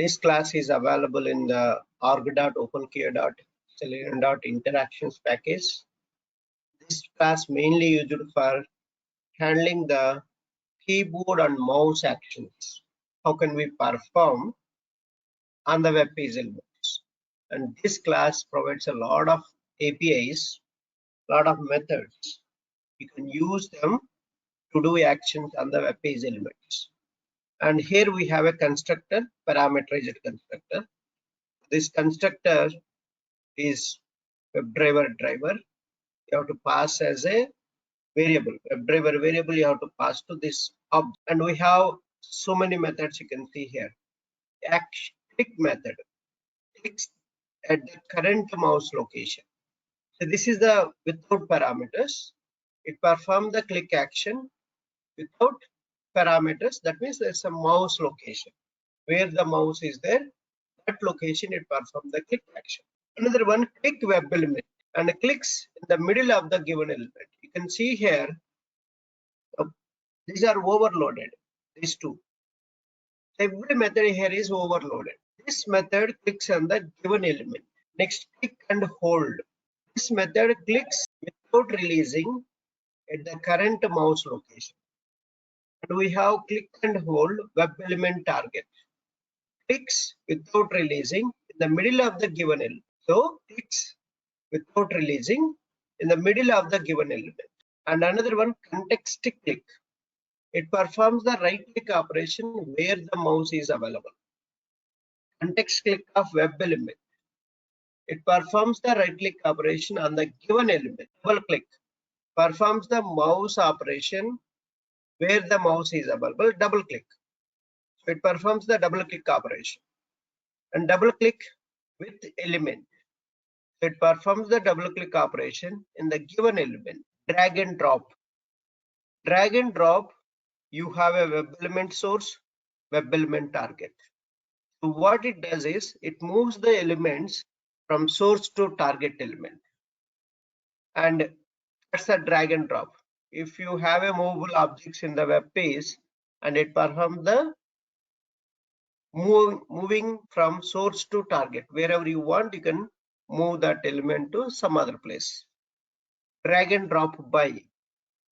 This class is available in the org.openqa.selenium.interactions package. This class mainly used for handling the keyboard and mouse actions. How can we perform on the web page elements? And this class provides a lot of APIs, lot of methods. You can use them to do actions on the web page elements. And here we have a constructor, parameterized constructor. This constructor is WebDriver. You have to pass as a variable. WebDriver variable you have to pass to this object. And we have so many methods you can see here. Click method clicks at the current mouse location. So this is the without parameters. It performs the click action without parameters. That means there's a mouse location. Where the mouse is there, that location it performs the click action. Another one, click web element, and clicks in the middle of the given element. You can see here, these are overloaded, these two. Every method here is overloaded. This method clicks on the given element. Next, click and hold. This method clicks without releasing at the current mouse location. And we have click and hold web element target. Clicks without releasing in the middle of the given element. So clicks without releasing in the middle of the given element. And another one, context click. It performs the right click operation where the mouse is available. Context click of web element. It performs the right click operation on the given element. Double click performs the mouse operation where the mouse is available. Double click. So it performs the double click operation. And double click with element. So it performs the double click operation in the given element. Drag and drop. Drag and drop, you have a web element source, web element target. So what it does is it moves the elements from source to target element. And that's a drag and drop. If you have a movable objects in the web page and it performs the moving from source to target, wherever you want, you can move that element to some other place. Drag and drop by.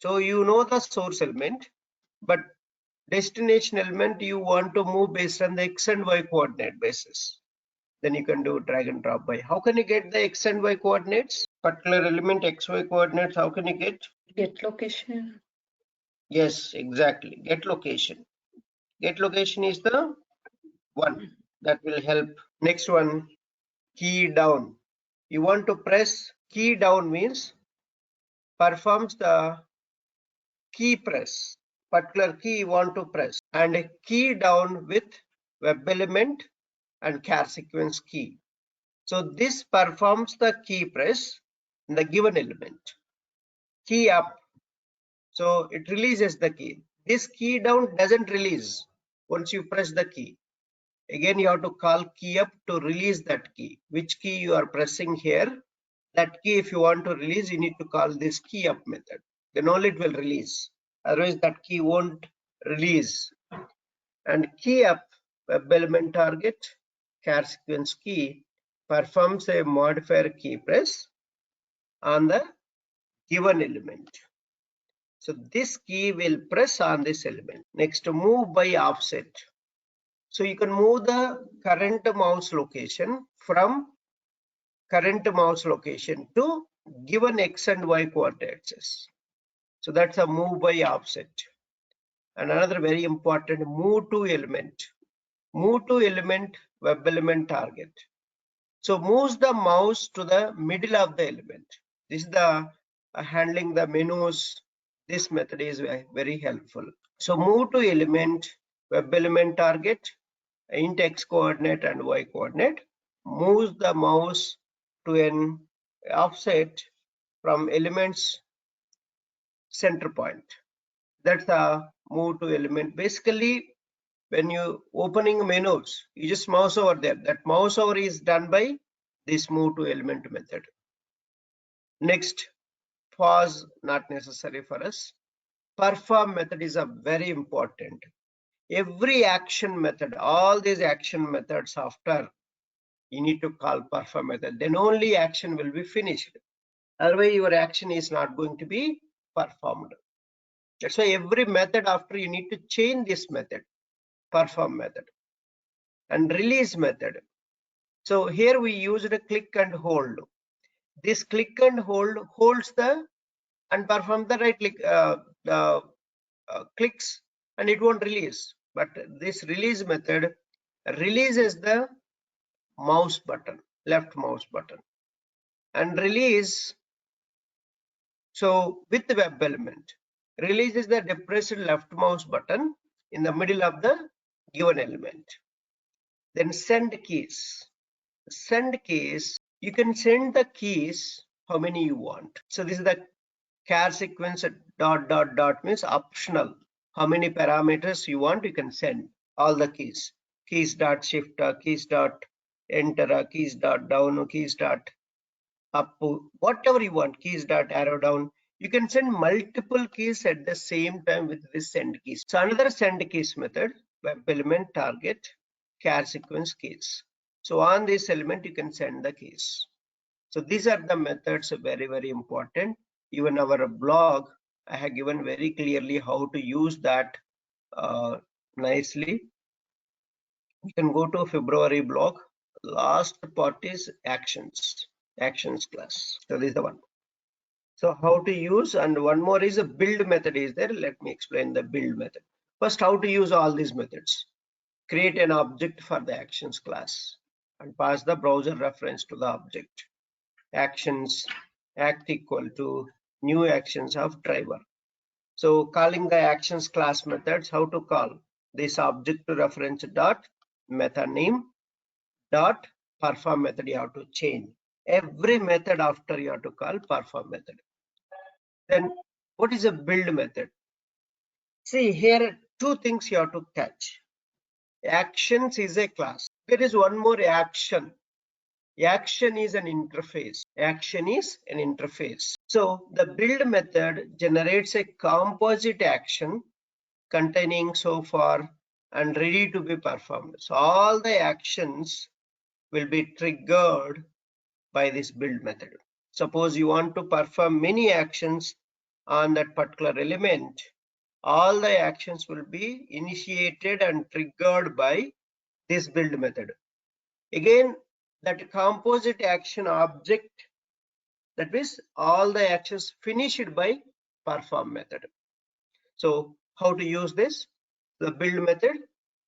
So you know the source element, but destination element you want to move based on the X and Y coordinate basis. Then you can do drag and drop by. How can you get the X and Y coordinates? Particular element XY coordinates, how can you get? Get location. Yes, exactly. Get location. Get location is the one that will help. Next one, key down. You want to press key down means performs the key press. Particular key you want to press, and key down with web element and char sequence key. So this performs the key press in the given element. Key up. So it releases the key. This key down doesn't release once you press the key. Again, you have to call key up to release that key. Which key you are pressing here? That key, if you want to release, you need to call this key up method. Then only it will release. Otherwise, that key won't release. And key up, web element target, char sequence key, performs a modifier key press on the given element. So this key will press on this element. Next, move by offset. So you can move the current mouse location from current mouse location to given X and Y coordinates. So that's a move by offset. And another very important, move to element. Move to element, web element target. So moves the mouse to the middle of the element. This is the handling the menus. This method is very helpful. So move to element, web element target, int X coordinate and Y coordinate, moves the mouse to an offset from elements center point. That's a move to element. Basically, when you opening menus, you just mouse over there. That mouse over is done by this move to element method. Next, pause, not necessary for us. Perform method is a very important. every action method, all these action methods after, you need to call perform method. Then only action will be finished. Otherwise, your action is not going to be performed. That's why every method after you need to change this method, perform method, and release method. So here we used a click and hold. This click and hold holds the and perform the right click clicks, and it won't release. But this release method releases the mouse button, left mouse button, and release. So with the web element, releases the depressed left mouse button in the middle of the given element. Then send keys. Send keys, you can send the keys how many you want. So this is the char sequence dot dot dot means optional. How many parameters you want, you can send all the keys. Keys dot shift, keys dot enter, keys dot down, keys dot up, whatever you want, keys dot arrow down. You can send multiple keys at the same time with this send keys. So another send keys method, web element target char sequence keys. So on this element you can send the keys. So these are the methods, very, very important. Even our blog, I have given very clearly how to use that nicely. You can go to February blog. Last part is actions class. So this is the one. So how to use, and one more is a build method is there. Let me explain the build method. First, how to use all these methods. Create an object for the actions class and pass the browser reference to the object. Actions act equal to new actions of driver. So calling the actions class methods, how to call this object to reference dot method name dot perform method. You have to change every method after you have to call perform method. Then what is a build method? See here, two things you have to catch. Actions is a class. There is one more action. Action is an interface. Action is an interface. So the build method generates a composite action containing so far and ready to be performed. So all the actions will be triggered by this build method. Suppose you want to perform many actions on that particular element, all the actions will be initiated and triggered by this build method. Again, that composite action object, that means all the actions finished by perform method. So how to use this? The build method.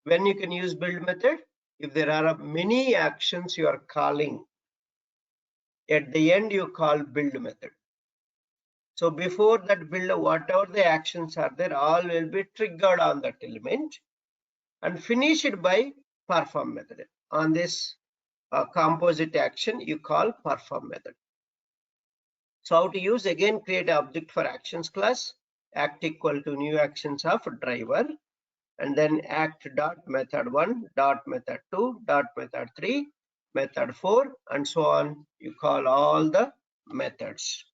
When you can use build method, if there are many actions you are calling, at the end you call build method. So before that build, whatever the actions are there, all will be triggered on that element and finished by perform method. On this composite action, you call perform method. So how to use? Again, create an object for actions class, act equal to new actions of driver, and then act dot method 1 dot method 2 dot method 3 method 4 and so on. You call all the methods,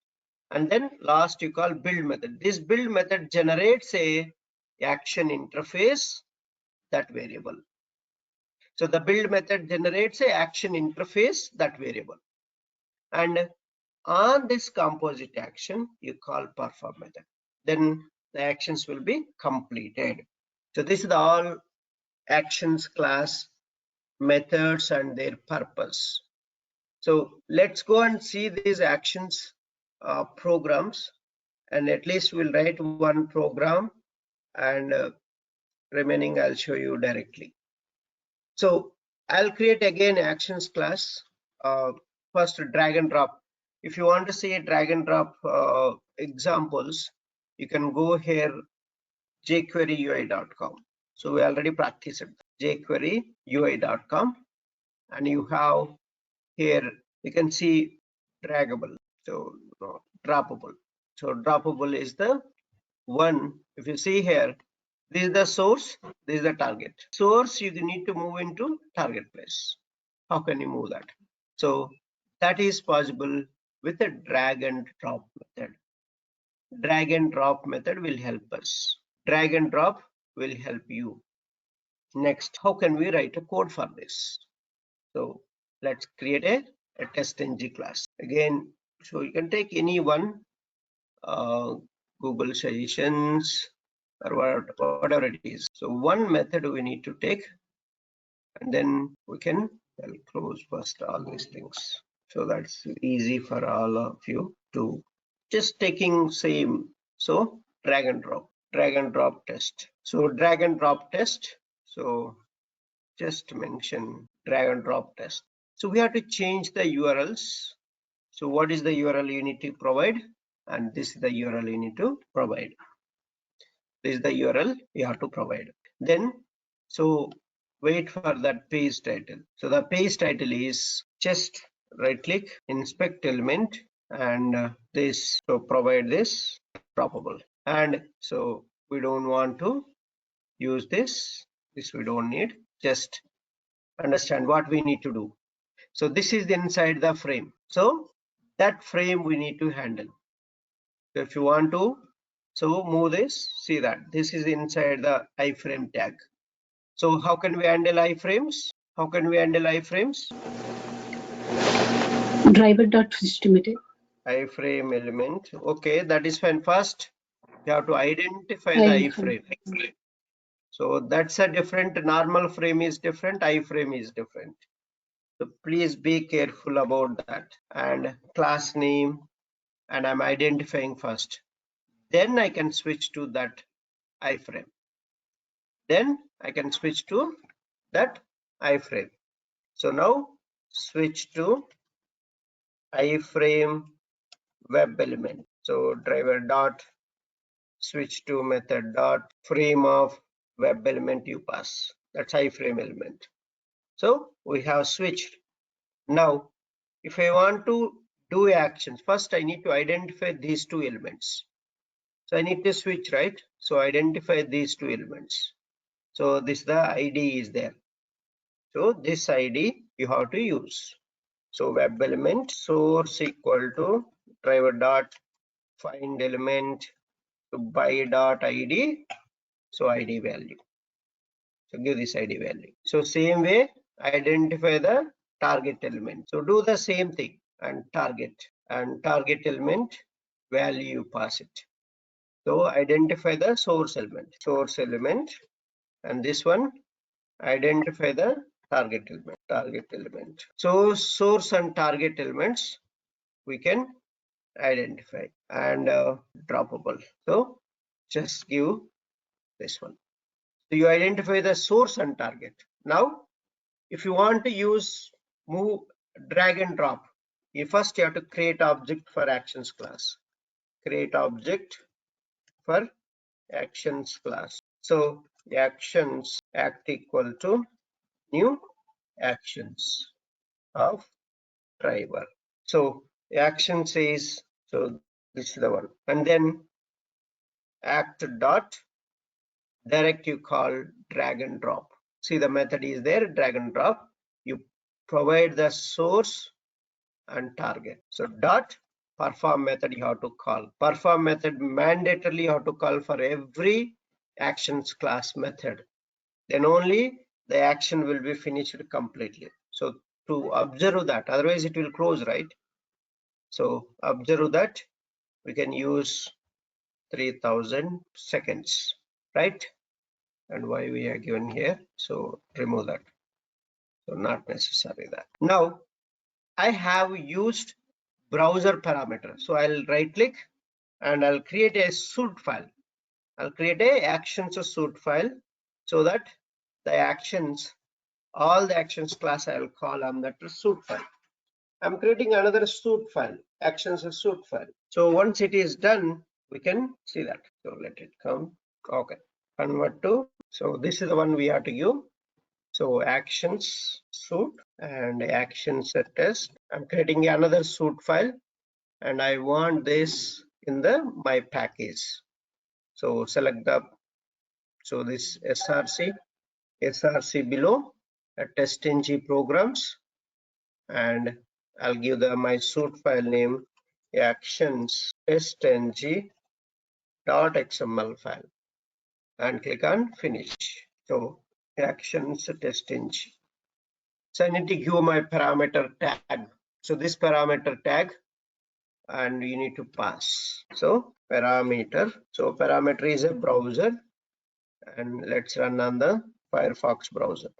and then last you call build method. This build method generates a action interface, that variable. So the build method generates a action interface, that variable, and on this composite action you call perform method. Then the actions will be completed. So this is the all actions class methods and their purpose. So let's go and see these actions programs, and at least we'll write one program, and remaining I'll show you directly. So I'll create again actions class. First, drag and drop. If you want to see a drag and drop examples, you can go here, jQueryui.com. So we already practiced jQueryui.com, and you have here, you can see draggable, so droppable. So droppable is the one. If you see here, this is the source, this is the target. Source, you need to move into target place. How can you move that? So that is possible with a drag and drop method. Drag and drop method will help us. Drag and drop will help you. Next, how can we write a code for this? So let's create a testng class. Again, so you can take any one, Google suggestions or whatever it is. So one method we need to take, and then we can, I'll close first all these things. So that's easy for all of you to just taking same. So drag and drop test. So drag and drop test. So just mention drag and drop test. So we have to change the URLs. So what is the URL you need to provide? And this is the URL you need to provide. This is the URL you have to provide. Then, so wait for that page title. So the page title is just right click, inspect element, and this, so provide this droppable. And so we don't want to use this we don't need, just understand what we need to do. So this is inside the frame, so that frame we need to handle. So if you want to, so move this, see that this is inside the iframe tag. So how can we handle iframes? How can we handle iframes? Driver.switchToMethod. Iframe element. Okay, that is fine. First, you have to identify the iframe. So that's a different, normal frame is different, iframe is different. So please be careful about that. And class name, and I'm identifying first. Then I can switch to that iframe. Then I can switch to that iframe. So now switch to iframe web element. So driver dot switch to method dot frame of web element you pass. That's iframe element. So we have switched. Now, if I want to do actions, first I need to identify these two elements. So I need to switch, right? So identify these two elements. So this, the ID is there. So this ID you have to use. So web element source equal to driver dot find element to by dot ID. So ID value. So give this ID value. So same way, identify the target element. So do the same thing and target element value you pass it. So identify the source element, and this one identify the target element. So source and target elements we can identify, and droppable. So just give this one. So you identify the source and target. Now, if you want to use move, drag and drop, you first have to create object for actions class. Create object for actions class. So actions act equal to new actions of driver. So action says, so this is the one, and then act dot direct you call drag and drop. See, the method is there, drag and drop. You provide the source and target. So dot perform method you have to call. Perform method mandatorily you have to call for every actions class method. Then only the action will be finished completely. So to observe that, otherwise it will close, right? So observe that we can use 3000 seconds, right? And why we are given here, so remove that. So not necessary that. Now I have used browser parameter. So I'll right click and I'll create a suit file. I'll create a actions suit file, so that the actions, all the actions class I'll call on that suit file. I'm creating another suit file, actions suit file. So once it is done, we can see that. So let it come. Okay, convert to. So this is the one we have to give. So actions suit and actions test. I'm creating another suit file, and I want this in the my package. So select the, so this src below testng programs, and I'll give the my suit file name actions testng.xml file, and click on finish. So actions test engine. So I need to give my parameter tag. So this parameter tag, and you need to pass. So parameter. So parameter is a browser, and let's run on the Firefox browser.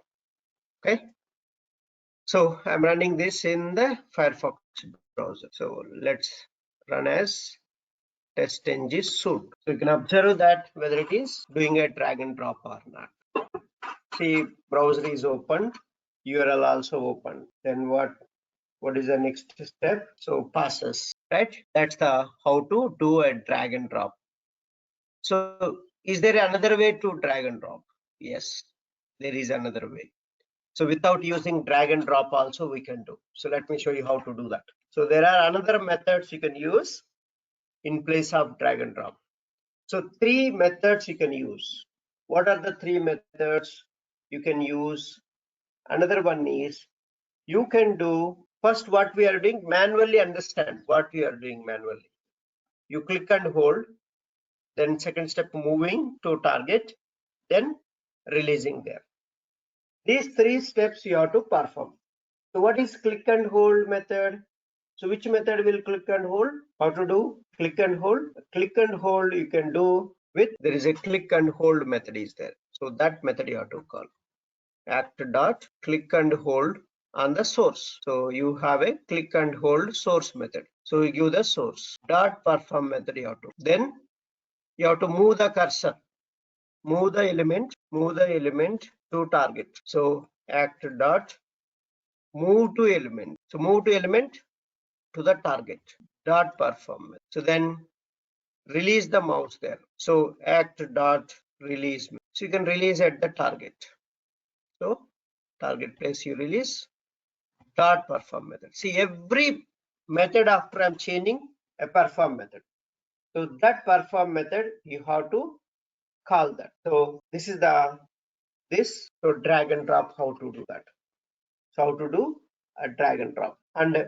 Okay. So I'm running this in the Firefox browser. So let's run as test ng suit. So you can observe that whether it is doing a drag and drop or not. See, browser is open, URL also open. Then what is the next step? So passes, right? That's the how to do a drag and drop. So is there another way to drag and drop? Yes, there is another way. So without using drag and drop also we can do. So let me show you how to do that. So there are another methods you can use in place of drag and drop. So 3 methods you can use. What are the 3 methods you can use? Another one is you can do first what we are doing manually. Understand what we are doing manually. You click and hold, then second step moving to target, then releasing there. These 3 steps you have to perform. So what is click and hold method? So which method will click and hold? How to do click and hold? Click and hold you can do with, there is a click and hold method is there. So that method you have to call act dot click and hold on the source. So you have a click and hold source method. So you give the source dot perform method you have to. Then you have to move the cursor, move the element to target. So act dot move to element. So move to element to the target dot perform. So then release the mouse there. So act dot release. So you can release at the target. So target place you release dot perform method. See, every method after I'm changing a perform method. So that perform method you have to call that. So this is the this. So drag and drop how to do that. So how to do a drag and drop. And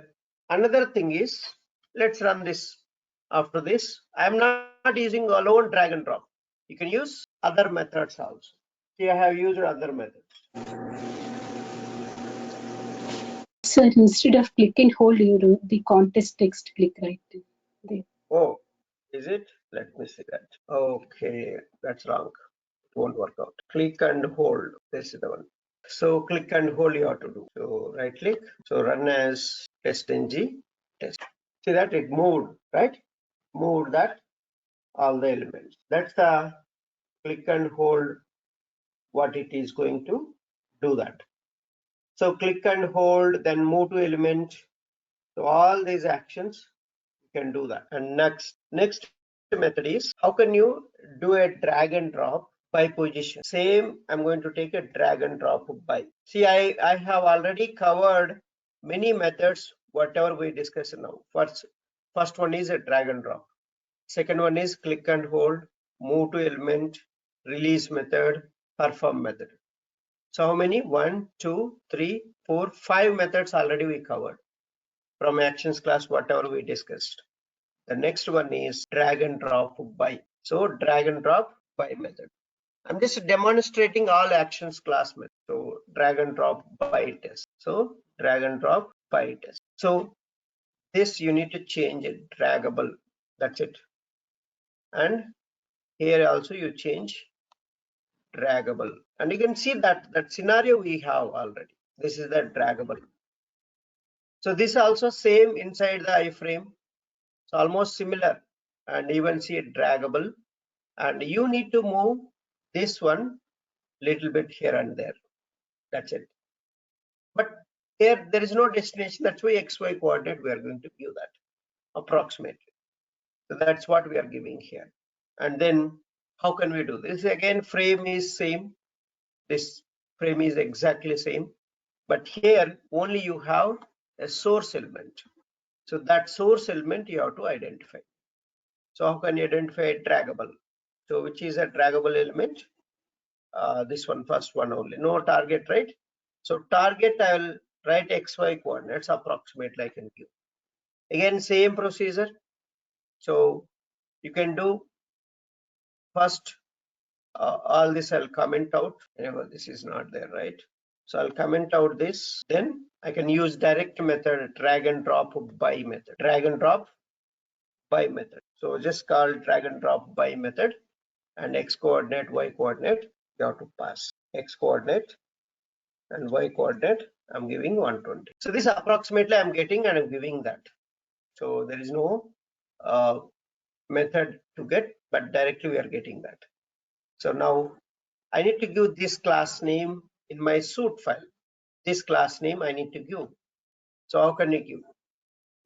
another thing is, let's run this. After this, I'm not using alone drag and drop. You can use other methods also. See, I have used other methods. Sir, instead of click and hold, you do the contest text click right there. Oh, is it? Let me see that. Okay, that's wrong. It won't work out. Click and hold. This is the one. So click and hold you have to do. So right click. So run as test ng test. See that it moved, right? Moved that all the elements. That's the click and hold. What it is going to do that. So click and hold, then move to element. So all these actions you can do that. And next method is how can you do a drag and drop by position. Same, I'm going to take a drag and drop by. See, I have already covered many methods whatever we discussed now. First one is a drag and drop. Second one is click and hold, move to element, release method, perform method. So how many? 1, 2, 3, 4, 5 methods already we covered from actions class, whatever we discussed. The next one is drag and drop by. So drag and drop by method. I'm just demonstrating all actions class method. So drag and drop by test. So drag and drop by test. So this you need to change it, draggable. That's it. And here also you change draggable. And you can see that scenario we have already. This is the draggable. So this also same inside the iframe. It's almost similar, and even see it draggable. And you need to move this one little bit here and there. That's it. But here there is no destination. That's why XY coordinate we are going to give that approximately. So that's what we are giving here. And then how can we do this? Again, frame is same. This frame is exactly same. But here only you have a source element. So that source element you have to identify. So how can you identify draggable? So which is a draggable element? This one, first one only, no target, right? So target I will write XY coordinates approximately I can give. Again, same procedure. So you can do first all this I'll comment out. Whenever this is not there, right? So I'll comment out this. Then I can use direct method, drag and drop by method, drag and drop by method. So just call drag and drop by method, and x coordinate, y coordinate you have to pass. X coordinate and y coordinate I'm giving 120. So this approximately I'm getting and I'm giving that. So there is no method to get, but directly we are getting that. So now I need to give this class name in my suit file. This class name I need to give. So how can you give?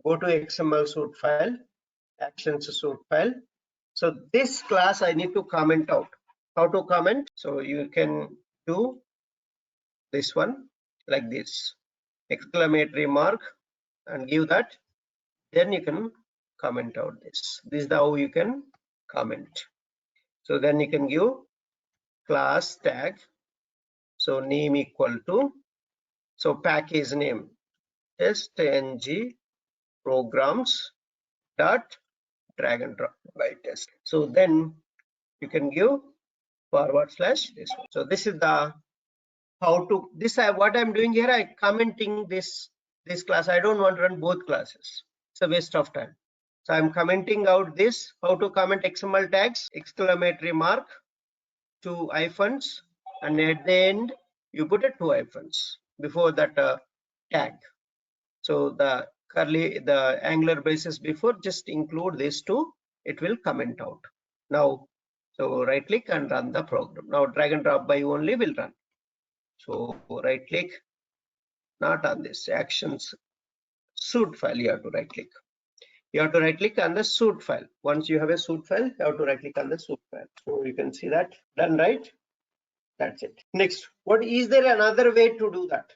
Go to XML suit file, actions suit file. So this class I need to comment out. How to comment? So you can do this one like this, exclamatory mark, and give that. Then you can comment out this. This is how you can comment. So then you can give class tag. So name equal to, so package name test-ng programs dot drag and drop by test. So then you can give forward slash this one. So this is the how to this. What I'm doing here, I commenting this class. I don't want to run both classes. It's a waste of time. So I'm commenting out this, how to comment XML tags, exclamatory mark, 2 hyphens, and at the end you put a 2 hyphens before that tag. So the curly, the angular braces before, just include these two, it will comment out. Now, so right click and run the program. Now drag and drop by only will run. So right click, not on this actions suit file, you have to right click. You have to right click on the suit file. Once you have a suit file, you have to right click on the suit file. So you can see that done, right? That's it. Next, what is there another way to do that?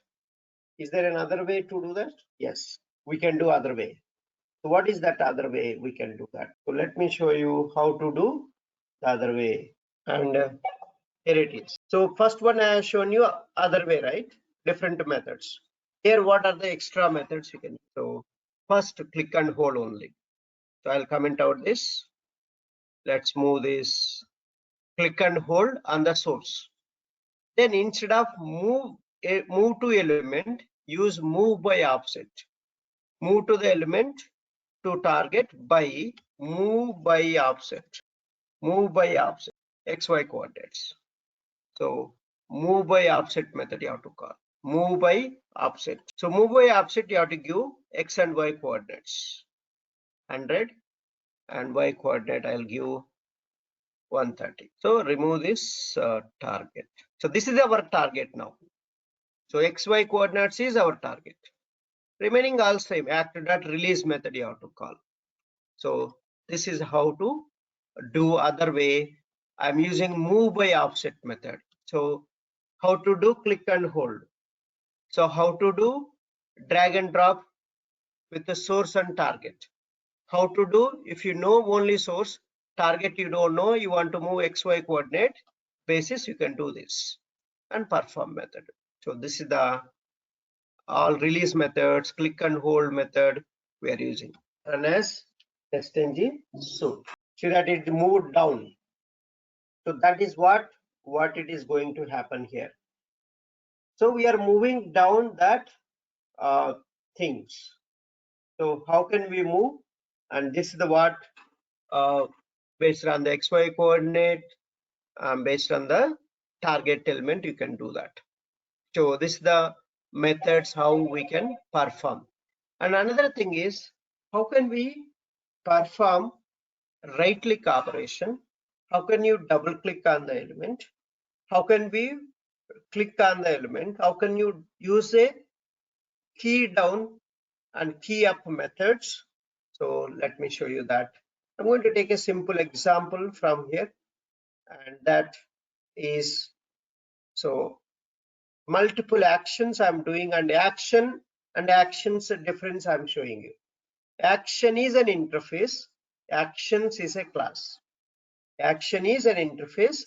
Is there another way to do that? Yes, we can do other way. So what is that other way we can do that? So let me show you how to do the other way. And here it is. So first one I have shown you other way, right? Different methods. Here, what are the extra methods you can use? So first click and hold only. So I'll comment out this. Let's move this. Click and hold on the source. Then instead of move to element, use move by offset. Move to the element to target by move by offset. Move by offset, XY coordinates. So move by offset method you have to call. Move by offset. So move by offset you have to give X and Y coordinates. 100 and Y coordinate I'll give 130. So remove this target. So this is our target now. So XY coordinates is our target. Remaining all same. After that release method you have to call. So this is how to do other way. I'm using move by offset method. So how to do click and hold. So how to do drag and drop with the source and target. How to do, if you know only source, target you don't know, you want to move XY coordinate basis, you can do this, and perform method. So this is the all release methods, click and hold method we are using. And as test-ng suit. See that it moved down. So that is what it is going to happen here. So we are moving down that things. So how can we move? And this is the what based on the XY coordinate, based on the target element, you can do that. So this is the methods how we can perform. And another thing is, how can we perform right click operation? How can you double click on the element? How can we click on the element? How can you use a key down and key up methods? So let me show you that. I'm going to take a simple example from here, and that is, so multiple actions I'm doing, and action and actions difference I'm showing you. Action is an interface, actions is a class. Action is an interface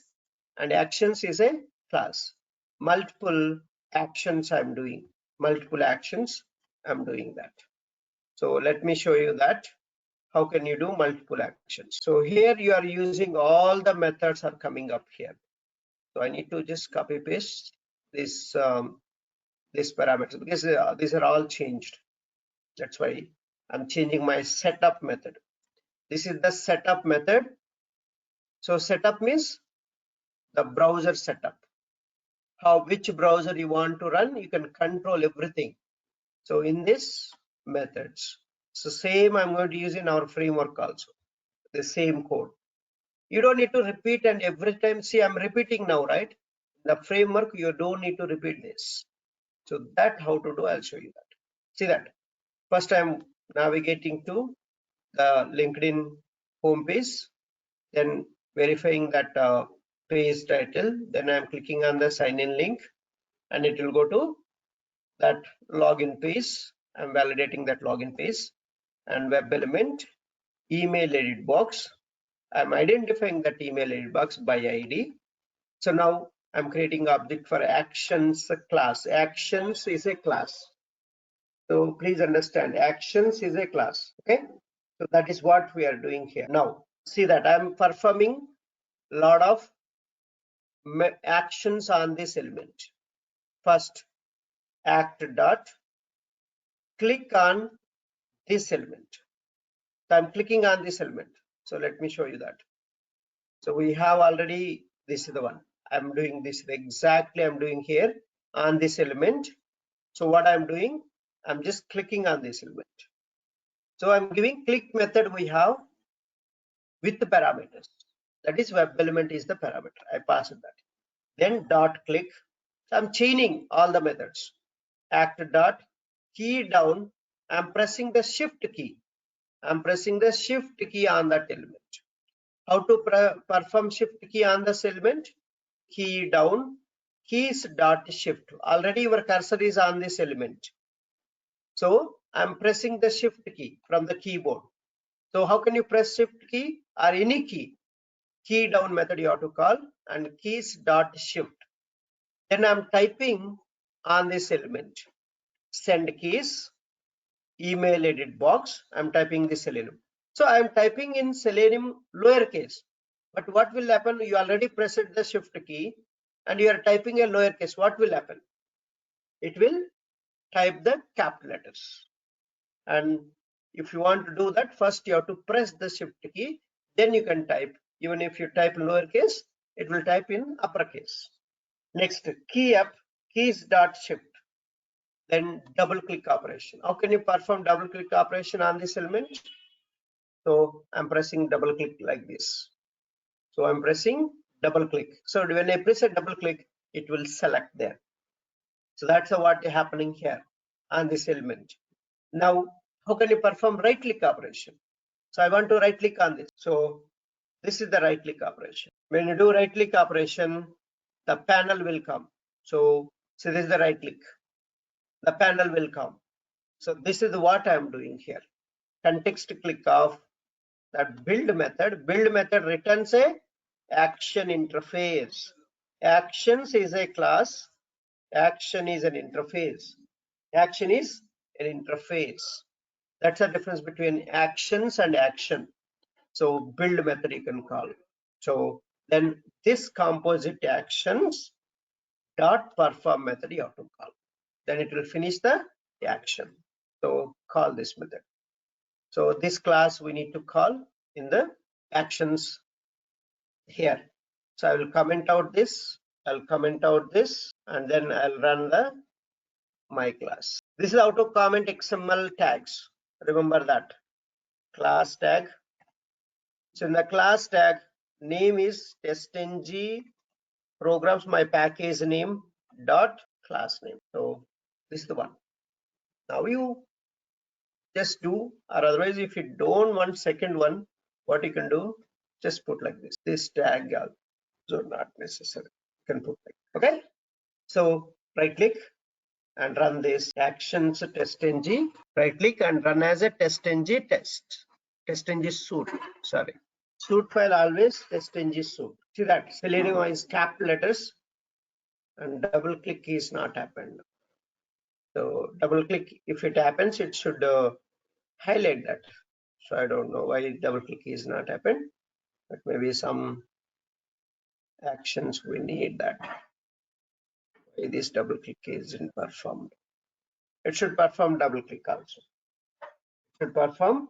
and actions is a class. Multiple actions I'm doing, multiple actions I'm doing that. So let me show you that. How can you do multiple actions? So here you are using all the methods are coming up here. So I need to just copy paste this this parameters because these are all changed. That's why I'm changing my setup method. This is the setup method. So setup means the browser setup. Which browser you want to run, you can control everything. So in this methods, so same I'm going to use in our framework also, the same code. You don't need to repeat, and every time, see, I'm repeating now, right? The framework, you don't need to repeat this. So that how to do, I'll show you that. See that. First I'm navigating to the LinkedIn homepage, then verifying that page title, then I'm clicking on the sign in link and it will go to that login page. I'm validating that login page and web element, email edit box. I'm identifying that email edit box by ID. So now I'm creating object for actions class. Actions is a class. So please understand, actions is a class. Okay. So that is what we are doing here. Now see that I'm performing a lot of actions on this element. First, act dot click on this element. So I'm clicking on this element. So let me show you that. So we have already, this is the one. I'm doing this exactly. I'm doing here on this element. So what I'm doing, I'm just clicking on this element. So I'm giving click method we have with the parameters. That is web element is the parameter. I passed that. Then dot click. So I'm chaining all the methods. Act dot key down. I'm pressing the shift key. I'm pressing the shift key on that element. How to perform shift key on this element? Key down, keys dot shift. Already your cursor is on this element. So I'm pressing the shift key from the keyboard. So how can you press shift key or any key? Key down method you have to call and keys dot shift. Then I'm typing on this element. Send keys, email edit box. I'm typing this Selenium. So I'm typing in Selenium lowercase. But what will happen? You already pressed the shift key and you are typing a lowercase. What will happen? It will type the capital letters. And if you want to do that, first you have to press the shift key, then you can type. Even if you type lowercase, it will type in uppercase. Next, key up, keys dot shift. Then double click operation. How can you perform double click operation on this element? So I'm pressing double click like this. So I'm pressing double click. So when I press a double click, it will select there. So that's what is happening here on this element. Now, how can you perform right click operation? So I want to right click on this. So this is the right click operation. When you do right click operation, the panel will come. So this is the right click. The panel will come. So this is what I'm doing here. Context click of that build method. Build method returns a action interface. Actions is a class. Action is an interface. Action is an interface. That's the difference between actions and action. So build method you can call. So then this composite actions dot perform method you have to call. Then it will finish the action. So call this method. So this class we need to call in the actions here. So I will comment out this. I'll comment out this, and then I'll run the my class. This is how to comment XML tags. Remember that class tag. So in the class tag, name is testng programs my package name dot class name. So this is the one. Now you just do, or otherwise if you don't want second one, what you can do, just put like this. This tag also not necessary. You can put like, okay. So right click and run this actions testng. Right click and run as a testng test. Testng suite. Sorry. Suite file always testng suite. See that Selenium is capital letters and double click is not happened. So double click, if it happens, it should highlight that. So I don't know why double click is not happened, but maybe some actions we need that. Why this double click isn't performed? It should perform double click also. It should perform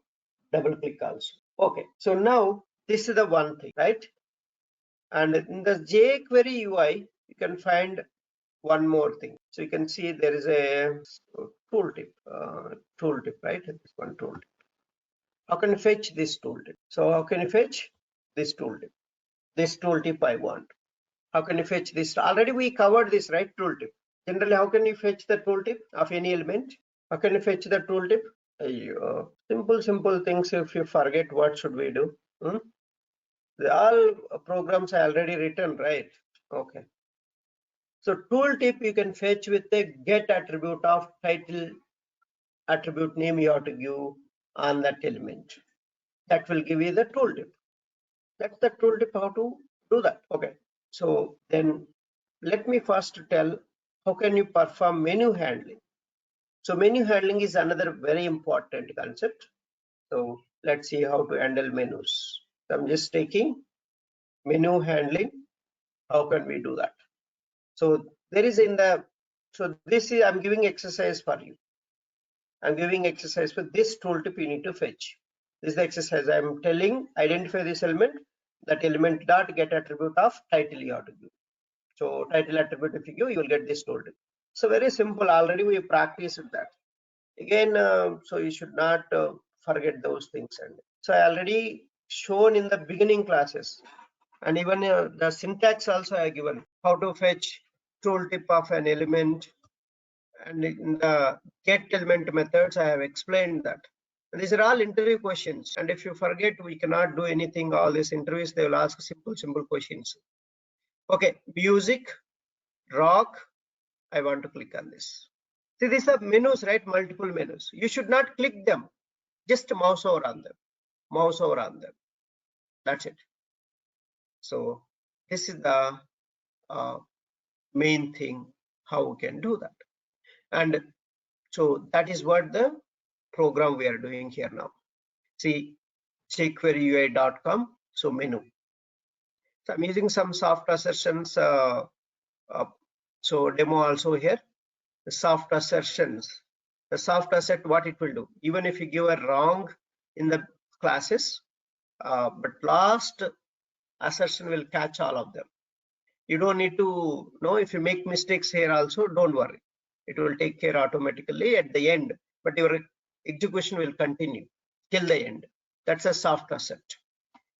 double click also. Okay, so now this is the one thing, right? And in the jQuery UI, you can find one more thing. So you can see there is a tooltip, right? This one tooltip. How can you fetch this tooltip? So how can you fetch this tooltip? This tooltip I want. How can you fetch this? Already we covered this, right? Tooltip. Generally, how can you fetch the tooltip of any element? How can you fetch the tooltip? Simple things. If you forget, what should we do? All programs are already written, right? Okay. So tooltip you can fetch with the get attribute of title attribute name you have to give on that element. That will give you the tooltip. That's the tooltip how to do that. Okay. So then let me first tell how can you perform menu handling. So menu handling is another very important concept. So let's see how to handle menus. So I'm just taking menu handling. How can we do that? So there is so this is, I'm giving exercise for you. I'm giving exercise for this tooltip you need to fetch. This is the exercise. I'm telling identify this element, that element dot get attribute of title you have to give. So title attribute if you give, you will get this tooltip. So very simple. Already we practiced that. Again, so you should not forget those things. And so I already shown in the beginning classes, and even the syntax also I given how to fetch tooltip of an element, and in the get element methods I have explained that. And these are all interview questions, and if you forget, we cannot do anything. All these interviews they will ask simple questions. Okay, music, rock. I want to click on this. See, these are menus, right? Multiple menus. You should not click them. Just mouse over on them. Mouse over on them. That's it. So this is the main thing how we can do that. And so that is what the program we are doing here now. See, jQueryui.com. So menu. So I'm using some soft assertions. So demo also here. The soft assertions. The soft asset, what it will do, even if you give a wrong in the classes, but last assertion will catch all of them. You don't need to know if you make mistakes here also, don't worry. It will take care automatically at the end, but your execution will continue till the end. That's a soft asset.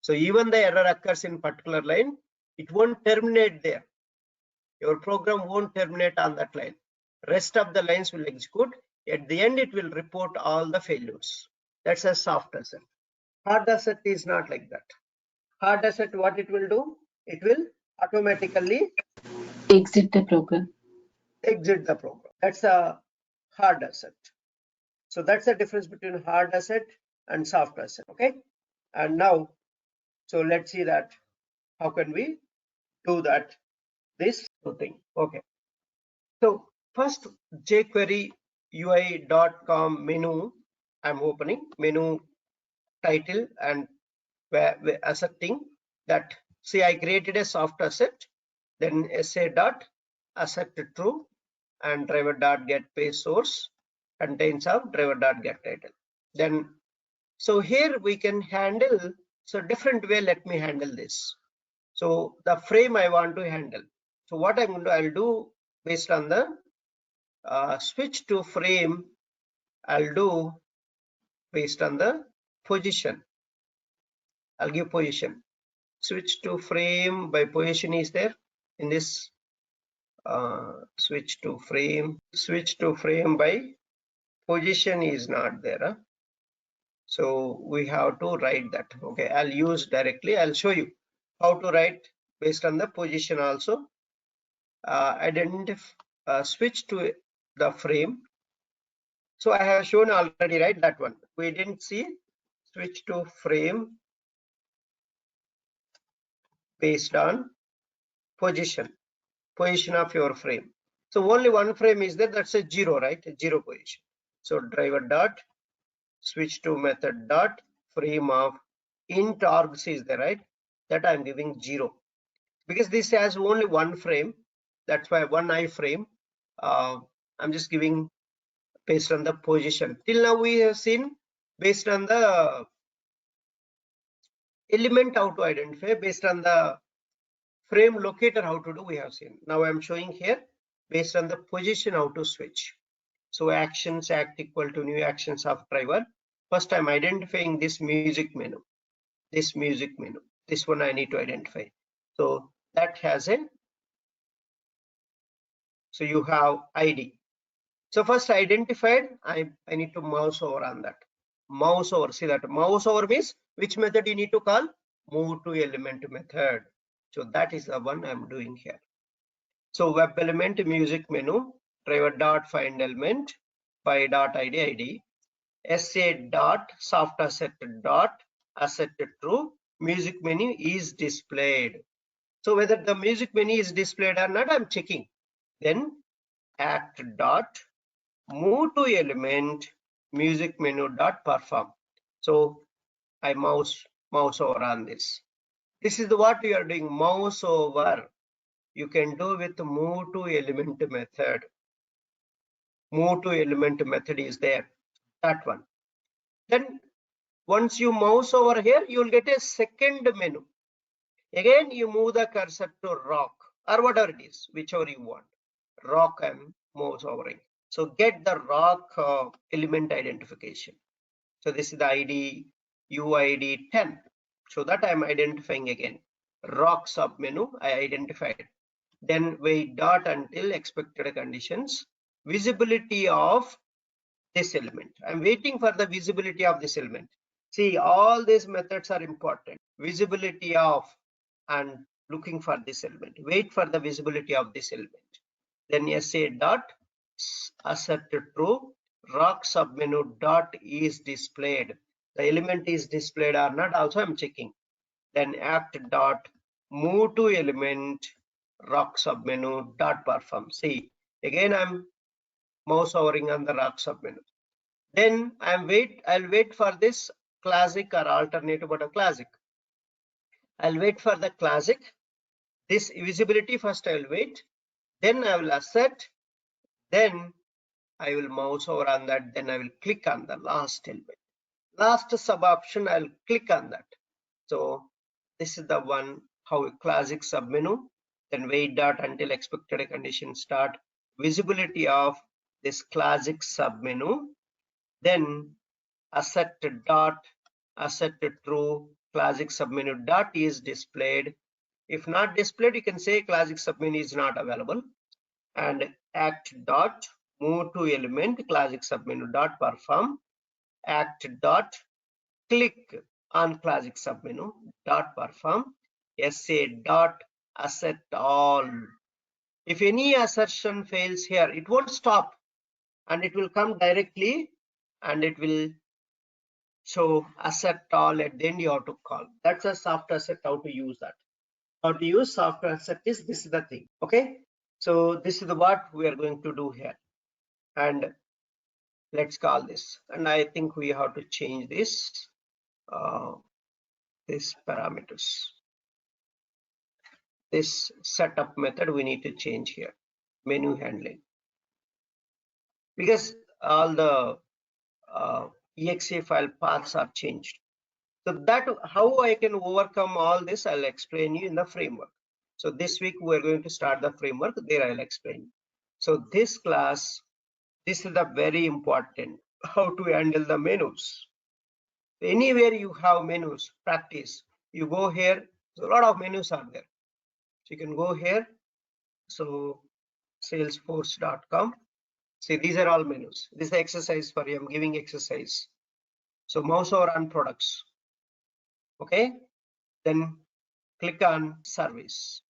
So even the error occurs in particular line, it won't terminate there. Your program won't terminate on that line. Rest of the lines will execute. At the end, it will report all the failures. That's a soft asset. Hard asset is not like that. Hard asset, what it will do? It will automatically Exit the program. exit the program. That's a hard asset. So that's the difference between hard asset and soft asset. Okay. And now, so let's see that how can we do that, this thing. Okay. So first jQuery UI.com menu, I'm opening menu title, and we're asserting that, see, I created a soft asset, then SA dot asset true, and driver dot get page source contains of driver dot get title. Then, so here we can handle, so different way, let me handle this. So the frame I want to handle. So what I'm going to, I'll do based on the switch to frame, I'll do based on the position. I'll give position. Switch to frame by position is there in this switch to frame. Switch to frame by position is not there. Huh? So we have to write that. Okay, I'll use directly. I'll show you how to write based on the position also. Identify switch to the frame. So I have shown already, right? That one we didn't see. Switch to frame based on position of your frame. So only one frame is there, that's a 0, right? A 0 position. So driver dot switch to method dot frame of int args is there, right? That I'm giving 0. because this has only one frame, that's why one iframe. I'm just giving based on the position. Till now we have seen based on the element how to identify, based on the frame locator how to do we have seen. Now I'm showing here based on the position how to switch. So actions act equal to new actions of driver. First I'm identifying this music menu, this one I need to identify. So that has a, so you have ID. So first identified, I need to mouse over on that. Mouse over, see that mouse over means which method you need to call? Move to element method. So that is the one I'm doing here. So web element music menu, driver dot find element, by dot ID, SA dot soft asset dot asset true, music menu is displayed. So whether the music menu is displayed or not, I'm checking. Then act dot move to element music menu dot perform. So I mouse over on this. This is what we are doing, mouse over. You can do with move to element method. Move to element method is there, that one. Then once you mouse over here, you will get a second menu. Again, you move the cursor to rock or whatever it is, whichever you want. Rock and mouse overing. So get the rock element identification. So this is the ID UID 10. So that I'm identifying again. Rock submenu I identified. Then wait dot until expected conditions. Visibility of this element. I'm waiting for the visibility of this element. See, all these methods are important. Visibility of and looking for this element. Wait for the visibility of this element. Then SA dot asset true, rock submenu dot is displayed. The element is displayed or not, also I'm checking. Then act dot move to element rock submenu dot perform. See, again I'm mouse hovering on the rock submenu. Then I'll wait for this classic or alternative, but a classic. I'll wait for the classic. This visibility first I will wait. Then I will asset. Then I will mouse over on that. Then I will click on the last element. Last sub option, I'll click on that. So this is the one, how classic submenu. Then wait dot until expected condition start. Visibility of this classic submenu. Then asset dot asset true classic submenu dot is displayed. If not displayed, you can say classic submenu is not available. And act dot move to element classic submenu dot perform. Act dot click on classic submenu dot perform. SA dot asset all. If any assertion fails here, it won't stop and it will come directly and it will show asset all at the end. You have to call. That's a soft asset, how to use that. How to use soft asset is, this is the thing. Okay, so this is what we are going to do here. And let's call this, and I think we have to change this this parameters, this setup method we need to change here, menu handling, because all the exe file paths are changed. So that how I can overcome all this, I'll explain you in the framework. So this week we're going to start the framework, there I'll explain. So this class, this is the very important, how to handle the menus. Anywhere you have menus, practice, you go here, so a lot of menus are there. So you can go here, so salesforce.com. See, these are all menus. This is the exercise for you, I'm giving exercise. So mouse over on products. Okay, then click on service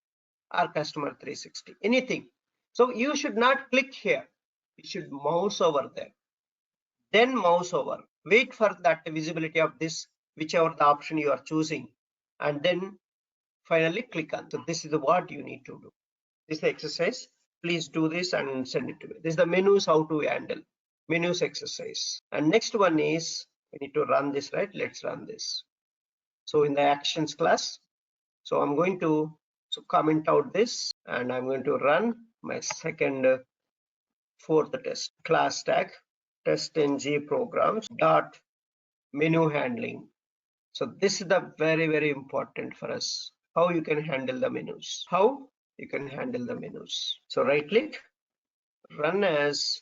or customer 360, anything. So you should not click here, you should mouse over there, then mouse over, wait for that visibility of this, whichever the option you are choosing, and then finally click on. So this is what you need to do. This is the exercise. Please do this and send it to me. This is the menus, how to handle menus exercise. And next one is, we need to run this, right? Let's run this. So in the actions class, so I'm going to So comment out this, and I'm going to run my second fourth test. Class tag test ng programs dot menu handling. So this is the very important for us. How you can handle the menus. How you can handle the menus. So right click, run as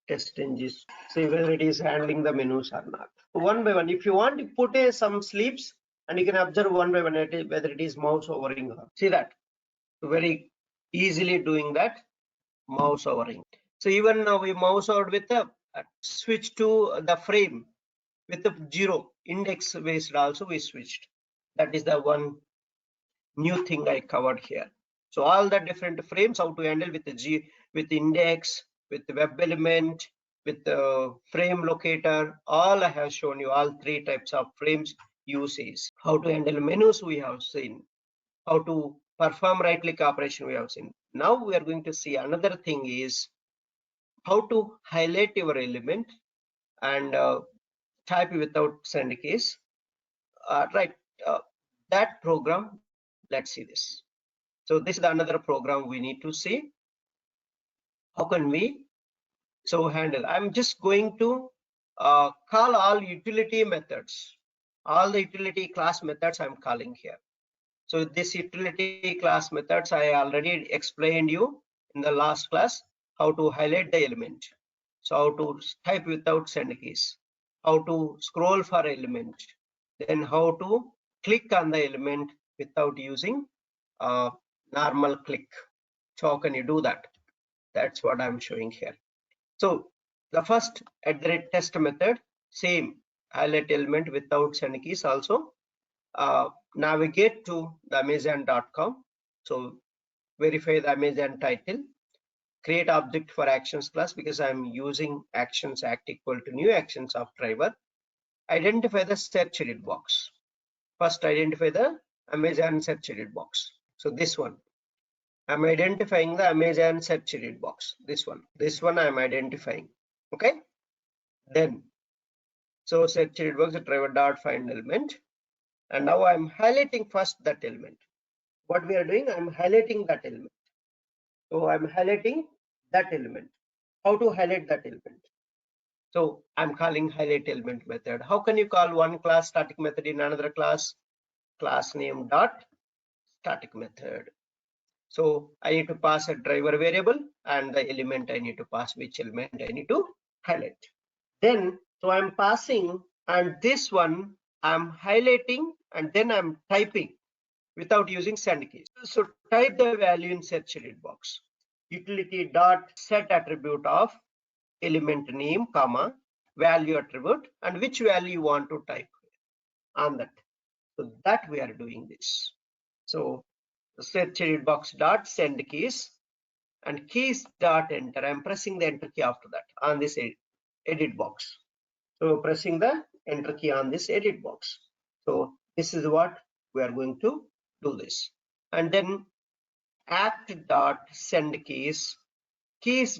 test ng. See whether it is handling the menus or not. One by one, if you want to put some sleeps, and you can observe one by one whether it is mouse hovering or see that. Very easily doing that mouse hovering. So even now we mouse out with a switch to the frame with the 0 index based also we switched. That is the one new thing I covered here. So all the different frames how to handle with the with index, with the web element, with the frame locator, all I have shown you, all three types of frames uses. How to handle menus we have seen. How to perform right click operation we have seen. Now we are going to see another thing is how to highlight your element and type without send keys. That program, let's see this. So this is another program we need to see. How can we so handle? I'm just going to call all utility methods. All the utility class methods I'm calling here. So this utility class methods I already explained you in the last class how to highlight the element. So how to type without send keys, how to scroll for element, then how to click on the element without using normal click. So how can you do that? That's what I'm showing here. So the first @test method, same highlight element without send keys also. Navigate to the Amazon.com. So verify the Amazon title. Create object for actions class because I'm using actions act equal to new actions of driver. Identify the search edit box. First identify the Amazon search edit box. So this one. I'm identifying the Amazon search edit box. This one I'm identifying. Okay. Then so search edit box driver dot find element. And now I'm highlighting first that element. What we are doing, I'm highlighting that element. So I'm highlighting that element. How to highlight that element? So I'm calling highlight element method. How can you call one class static method in another class? Class name dot static method. So I need to pass a driver variable and the element I need to pass, which element I need to highlight. Then so I'm passing, and this one I'm highlighting and then I'm typing without using send keys. So type the value in search edit box. Utility dot set attribute of element name comma value attribute and which value you want to type on that. So that we are doing this. So search edit box dot send keys and keys dot enter. I'm pressing the enter key after that on this edit box. So pressing the enter key on this edit box. So this is what we are going to do this. And then act dot send keys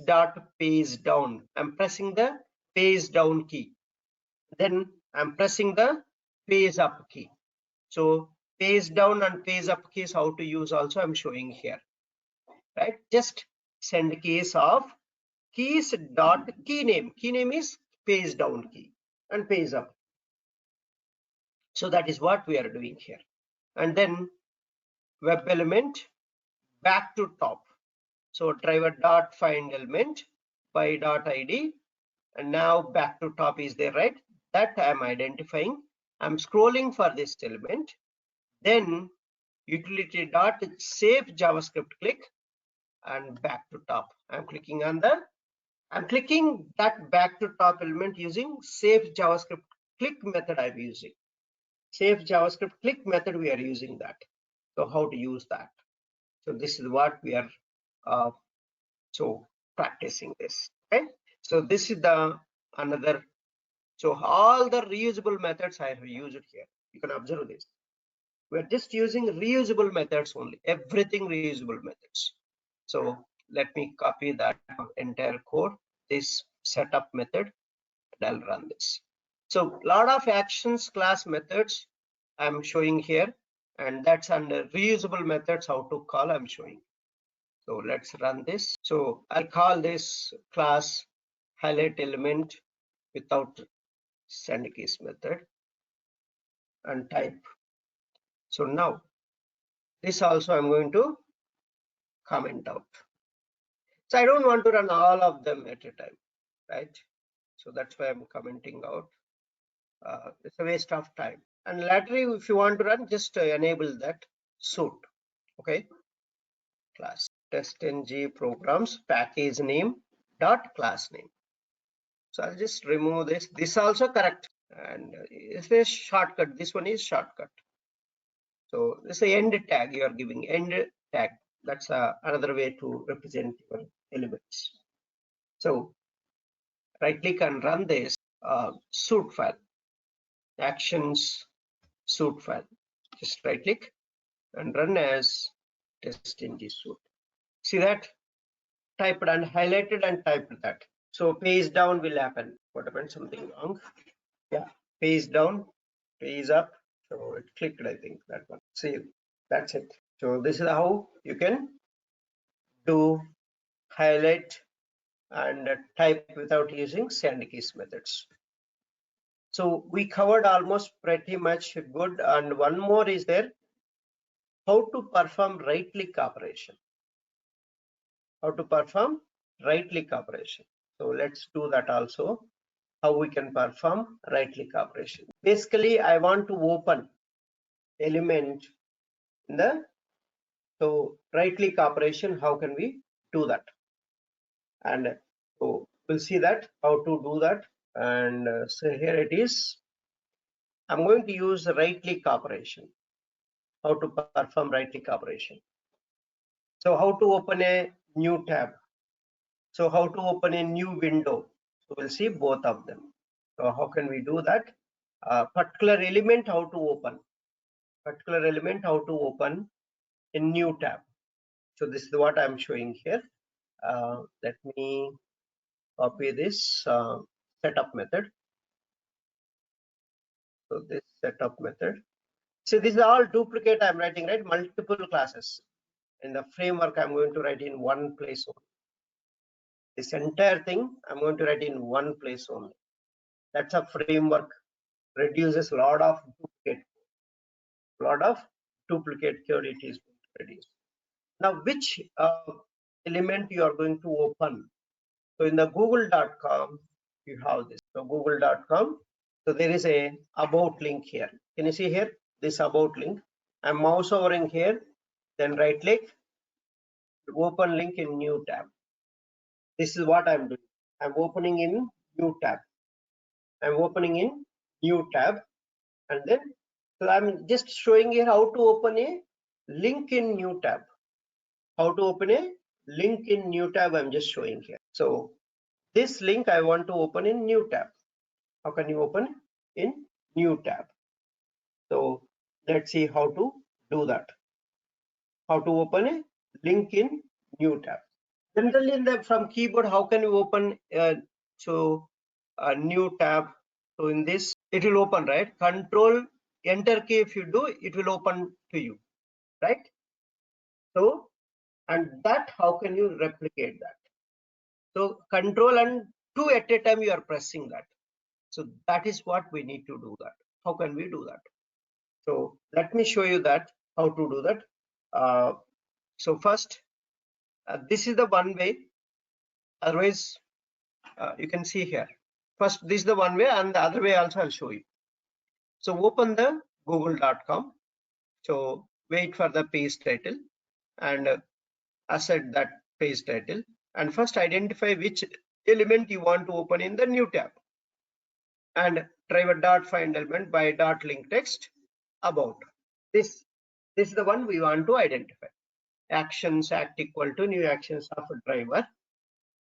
dot page down. I'm pressing the page down key. Then I'm pressing the page up key. So page down and page up keys how to use also I'm showing here. Right? Just send keys of keys dot key name. Key name is page down key and page up. So that is what we are doing here. And then web element back to top. So driver dot find element by dot id, and now back to top is there, right? That I'm identifying. I'm scrolling for this element. Then utility dot save JavaScript click and back to top. I'm clicking that back to top element using save JavaScript click method I'm using. Save JavaScript click method we are using that. So how to use that? So this is what we are so practicing this. Okay. So this is the another. So all the reusable methods I have used here. You can observe this. We're just using reusable methods only. Everything reusable methods. So let me copy that entire code. This setup method, and I'll run this. So lot of actions class methods I'm showing here. and that's under reusable methods. How to call I'm showing. So let's run this. So I'll call this class highlight element without send keys method and type. So now this also I'm going to comment out. So I don't want to run all of them at a time, right? So that's why I'm commenting out. It's a waste of time. And later, if you want to run, just enable that suit. Okay. Class testng programs package name dot class name. So I'll just remove this. This also correct. And it's a shortcut. This one is shortcut. So this is the end tag you are giving. End tag. That's another way to represent your elements. So right click and run this suit file. Actions suit file. Just right click and run as testng suit. See that? Typed and highlighted and typed that. So page down will happen. What happened? Something wrong. Yeah, page down, page up. So it clicked, I think, that one. See, that's it. So this is how you can do highlight and type without using send keys methods. So we covered almost pretty much good. And one more is there, how to perform right click operation. How to perform right click operation. So let's do that also. How we can perform right click operation. Basically, I want to open element in the right click operation. How can we do that? And so we'll see that how to do that. And so here it is. I'm going to use the right click operation. How to perform right click operation. So how to open a new tab. So how to open a new window. So we'll see both of them. So how can we do that? Particular element, how to open. Particular element, how to open a new tab. So this is what I'm showing here. Let me copy this setup method. So this setup method. So this is all duplicate I'm writing, right? Multiple classes. In the framework, I'm going to write in one place only. This entire thing, I'm going to write in one place only. That's a framework. Reduces a lot of duplicate code it is going to reduce. Now, which element you are going to open? So in the google.com, you have this. So google.com. So there is a about link here. Can you see here? This about link. I'm mouse overing here, then right click, open link in new tab. This is what I'm doing. I'm opening in new tab. I'm opening in new tab, and then so I'm just showing here how to open a link in new tab. How to open a link in new tab, I'm just showing here. So this link I want to open in new tab. How can you open in new tab? So let's see how to do that. How to open a link in new tab. Generally in the from keyboard, how can you open a new tab? So in this, it will open, right? Control enter key, if you do, it will open to you, right? So, and that, how can you replicate that? So control and 2 at a time you are pressing that. So that is what we need to do that. How can we do that? So let me show you that, how to do that. So first, this is the one way. Otherwise, you can see here. First, this is the one way, and the other way also I'll show you. So open the google.com. So wait for the page title and asset that page title. And first identify which element you want to open in the new tab. And driver dot find element by dot link text about. This is the one we want to identify. Actions act equal to new actions of a driver,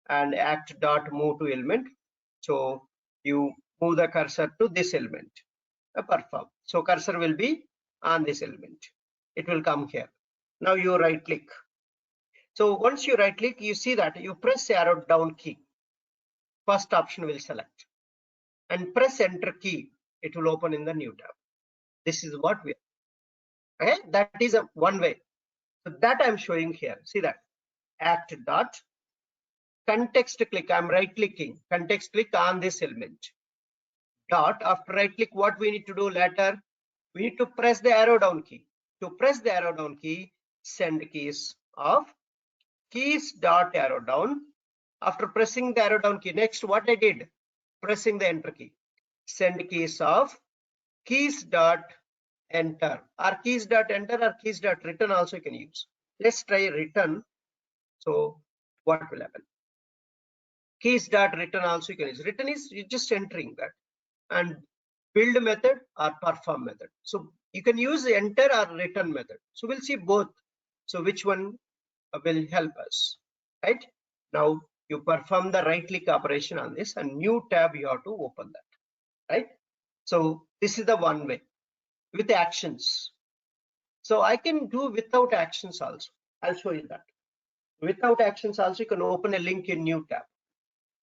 and act dot move to element. So you move the cursor to this element, perform. So cursor will be on this element. It will come here. Now you right click. So once you right click, you see that you press arrow down key. First option will select, and press enter key. It will open in the new tab. This is what we are. Okay, that is a one way. So that I'm showing here. See that act dot context click. I'm right clicking, context click on this element. Dot, after right click, what we need to do later? We need to press the arrow down key. To press the arrow down key, send keys of keys dot arrow down. After pressing the arrow down key, next what I did, pressing the enter key, send keys of keys dot enter, or keys dot enter, or keys dot return also you can use. Let's try return. So what will happen? Keys dot return also you can use. Return is you just entering that, and build method or perform method. So you can use the enter or return method. So we'll see both. So which one will help us, right? Now you perform the right click operation on this, and new tab you have to open that, right? So this is the one way with actions. So I can do without actions also. I'll show you that. Without actions also you can open a link in new tab.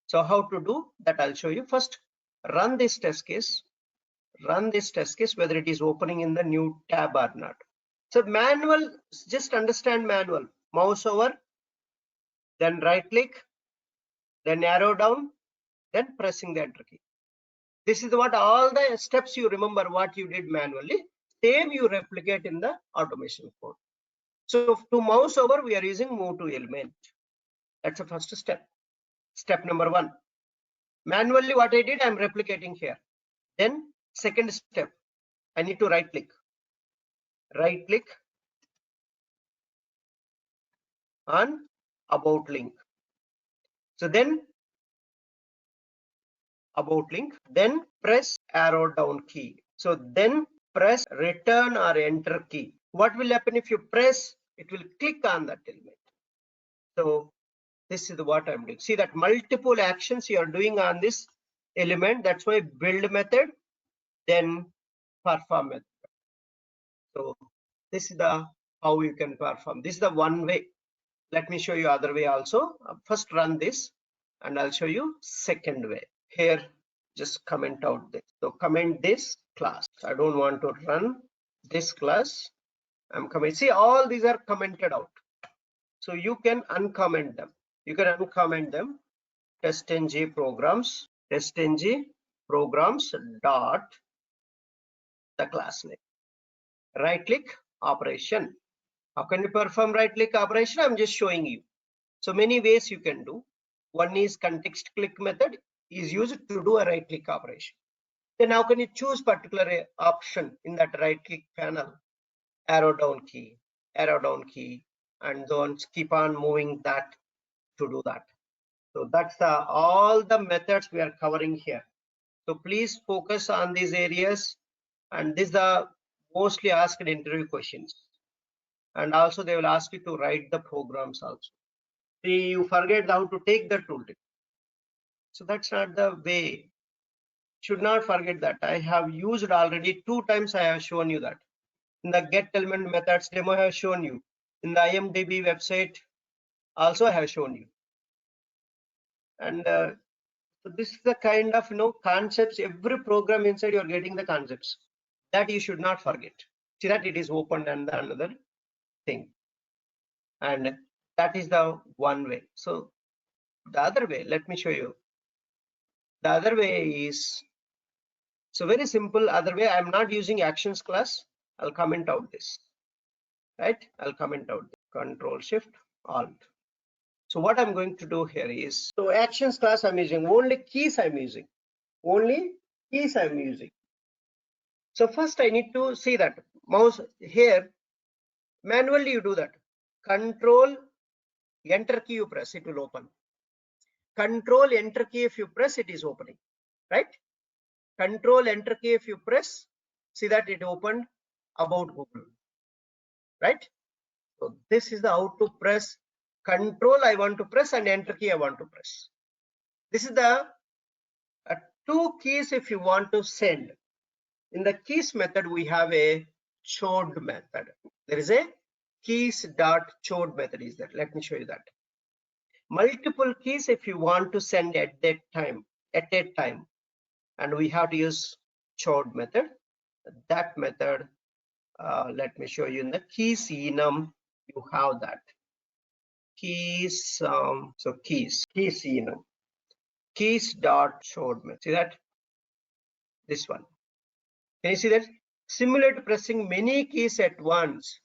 So how to do that I'll show you. First run this test case. Run this test case whether it is opening in the new tab or not. So manual, just understand manual. Mouse over, then right click, then arrow down, then pressing the enter key. This is what all the steps you remember what you did manually. Same you replicate in the automation code. So to mouse over, we are using move to element. That's the first step. Step number one. Manually what I did, I'm replicating here. Then second step, I need to right click. Right click on about link. So then about link, then press arrow down key. So then press return or enter key. What will happen if you press? It will click on that element. So this is what I'm doing. See that multiple actions you are doing on this element. That's why build method, then perform method. So this is the how you can perform. This is the one way. Let me show you other way also. First run this, and I'll show you second way. Here, just comment out this. So comment this class. I don't want to run this class. I'm commenting. See, all these are commented out. So you can uncomment them. You can uncomment them. TestNG programs, TestNG programs dot the class name. Right click operation. How can you perform right click operation? I'm just showing you. So many ways you can do. One is context click method is used to do a right click operation. Then how can you choose particular option in that right click panel? Arrow down key, and then keep on moving that to do that. So that's all the methods we are covering here. So please focus on these areas, and these are mostly asked interview questions. And also they will ask you to write the programs also. See, you forget how to take the tooltip. So that's not the way. Should not forget that. I have used already 2 times. I have shown you that. In the get element methods demo, I have shown you. In the IMDb website, also I have shown you. And so this is the kind of concepts. Every program inside you are getting the concepts that you should not forget. See that it is open and another thing, and that is the one way. So the other way, let me show you. The other way is so very simple. Other way, I'm not using actions class. I'll comment out this, right? I'll comment out Control Shift Alt. So what I'm going to do here is, so actions class I'm using, only keys I'm using, only keys I'm using. So first I need to see that mouse here, manually you do that. Control enter key you press, it will open. Control enter key if you press, it is opening, right? Control enter key if you press, see that it opened about Google, right? So this is the how to press. Control I want to press and enter key I want to press. This is the 2 keys if you want to send. In the keys method we have a chode method. There is a keys dot chode method is that. Let me show you that. Multiple keys if you want to send at a time, and we have to use chode method. That method Let me show you in the keys enum. You have that keys. So keys enum, keys dot showed me. See that? This one. Can you see that? Simulate pressing many keys at once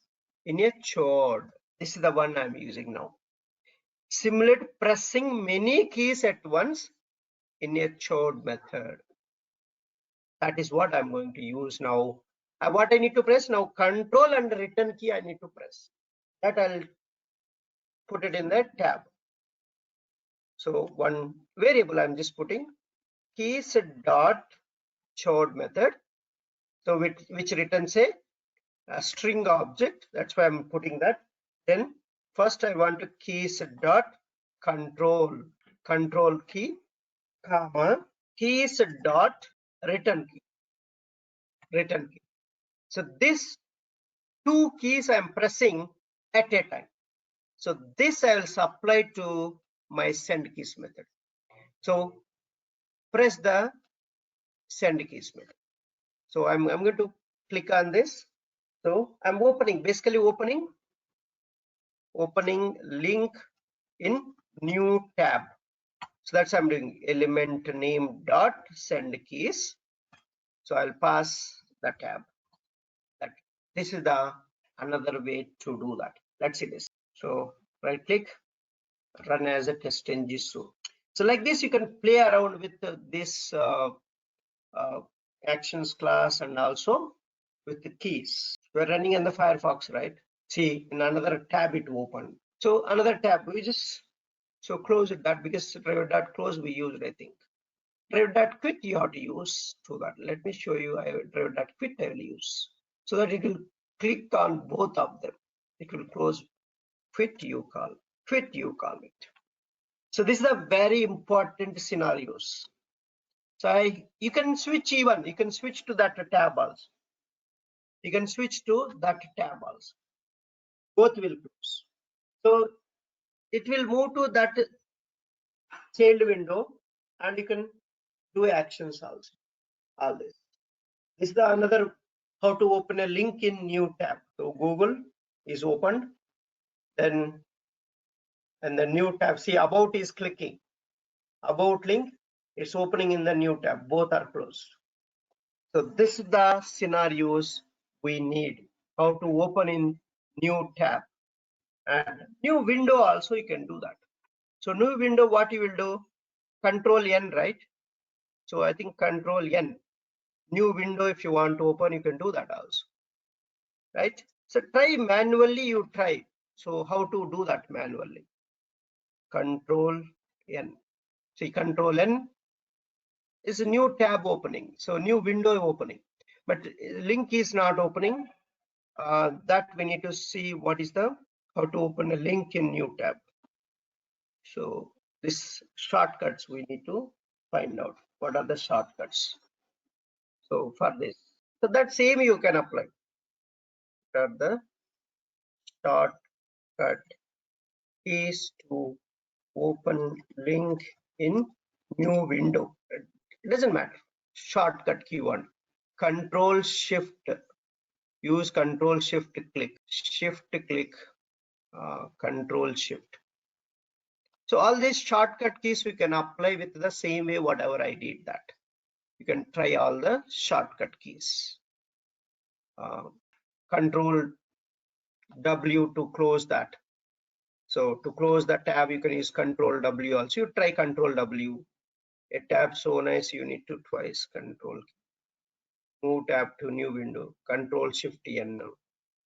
in a chord. This is the one I'm using now. Simulate pressing many keys at once in a chord method. That is what I'm going to use now. What I need to press now, control and return key I need to press. That I'll put it in the tab. So one variable I'm just putting keys dot chord method. So which returns a string object. That's why I'm putting that. Then first I want to keys dot control key, comma, keys dot return key. So this two keys I'm pressing at a time. So this I will supply to my send keys method. So press the send keys method. So I'm going to click on this. So I'm basically opening link in new tab. So that's I'm doing element name dot send keys. So I'll pass the tab. This is the another way to do that. Let's see this. So right click, run as a test ng soon. So like this, you can play around with this actions class and also with the keys. We're running in the Firefox, right? See, in another tab it opened. So another tab, we just close it that because driver.close we used, I think. Driver.quit you have to use to that. Let me show you driver.quit I will use. So that it will click on both of them. It will close quit you call it. So this is a very important scenarios. So you can switch to that tab also. You can switch to that tab also. Both will close. So it will move to that child window and you can do actions also. All this. This is the another how to open a link in new tab. So Google is opened, then and the new tab. See, about is clicking. About link is opening in the new tab. Both are closed. So this is the scenarios we need. How to open in new tab and new window also you can do that. So new window, what you will do? Control N, right? So I think Control N. New window, if you want to open, you can do that also, right? So try manually, you try. So how to do that manually? Control N. See, Control N is a new tab opening. So new window opening, but link is not opening. That we need to see what is the how to open a link in new tab. So this shortcuts we need to find out what are the shortcuts. So for this, so that same you can apply. What are the shortcut keys to open link in new window? It doesn't matter. Shortcut key one. Control Shift. Use Control Shift click. Control Shift. So all these shortcut keys we can apply with the same way whatever I did that. You can try all the shortcut keys. Control W to close that. So to close the tab, you can use Control W also. You try Control W. A tab so nice, you need to twice Control. Move tab to new window. Control Shift N now.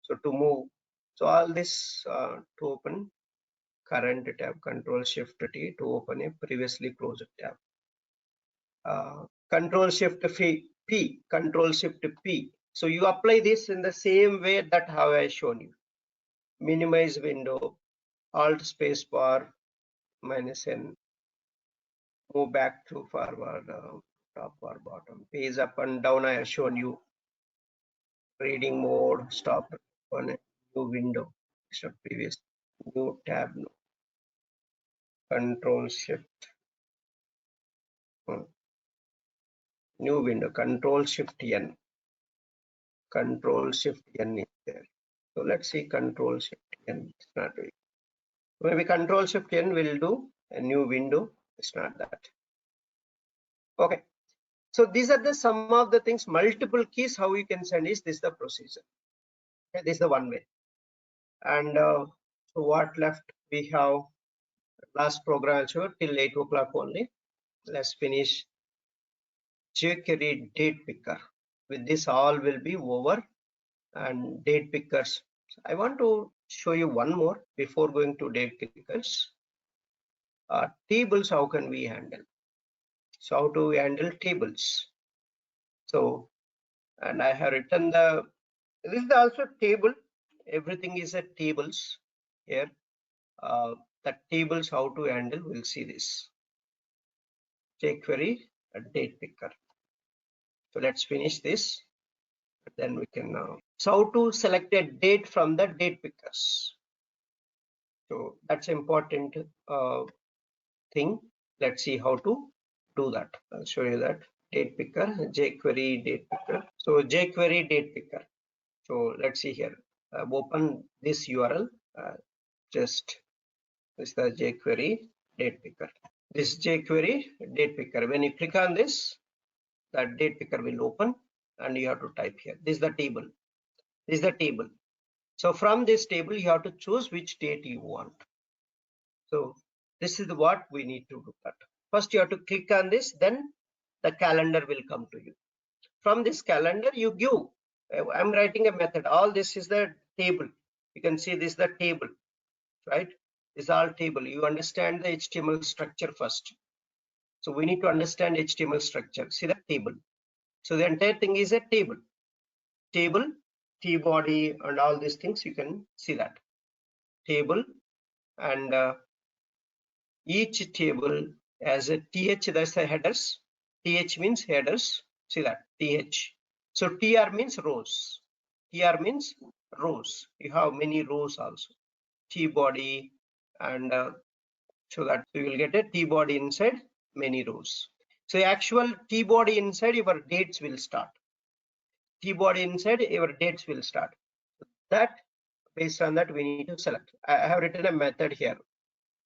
So to move. So all this to open current tab. Control Shift T to open a previously closed tab. Control Shift P. Control Shift P. So you apply this in the same way that how I shown you. Minimize window. Alt space bar -N. Move back to forward, top or bottom. Page up and down I have shown you. Reading mode, stop on a new window. Except previous new tab. No. Control Shift. New window. Control Shift N. Control Shift N is there. So let's see Control Shift N. It's not doing. Maybe Control Shift N will do a new window. It's not that. Okay. So these are the some of the things. Multiple keys. How you can send is this the procedure. Okay, this is the one way. And so what left we have last program also till 8 o'clock only. Let's finish jQuery date picker. With this all will be over and date pickers. I want to show you one more before going to date pickers. Tables, how can we handle? So how to handle tables? So, and I have written this is also table. Everything is a tables here. The tables how to handle, we'll see this. jQuery date picker. So let's finish this. Then we can so how to select a date from the date pickers. So that's important thing. Let's see how to do that. I'll show you that. Date picker, jQuery date picker. So jQuery date picker. So let's see here. Open this URL. Just this is the jQuery date picker. This jQuery date picker. When you click on this, that date picker will open, and you have to type here. This is the table. This is the table. So from this table, you have to choose which date you want. So this is what we need to do that. First, you have to click on this, then the calendar will come to you. From this calendar, you give. I'm writing a method. All this is the table. You can see this is the table, right? This is all table. You understand the HTML structure first. So we need to understand HTML structure. See the table. So the entire thing is a table. Table, T-body, and all these things. You can see that table, and each table has a th. That's the headers. Th means headers. See that th. So tr means rows. Tr means rows. You have many rows also. T-body, and so that you will get a T-body inside many rows. So actual T-body inside your dates will start. T-body inside your dates will start. That based on that we need to select. I have written a method here.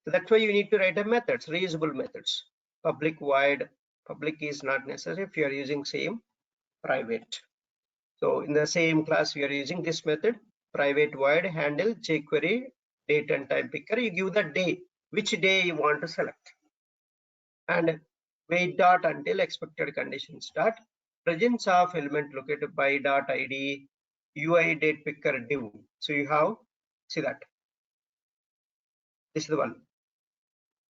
So that's why you need to write a methods, reusable methods. Public void. Public is not necessary if you are using same private. So in the same class we are using this method. Private void handle jQuery date and time picker. You give the day, which day you want to select, and wait dot until expected conditions start. Presence of element located by dot id UI date picker div. So you have, see that this is the one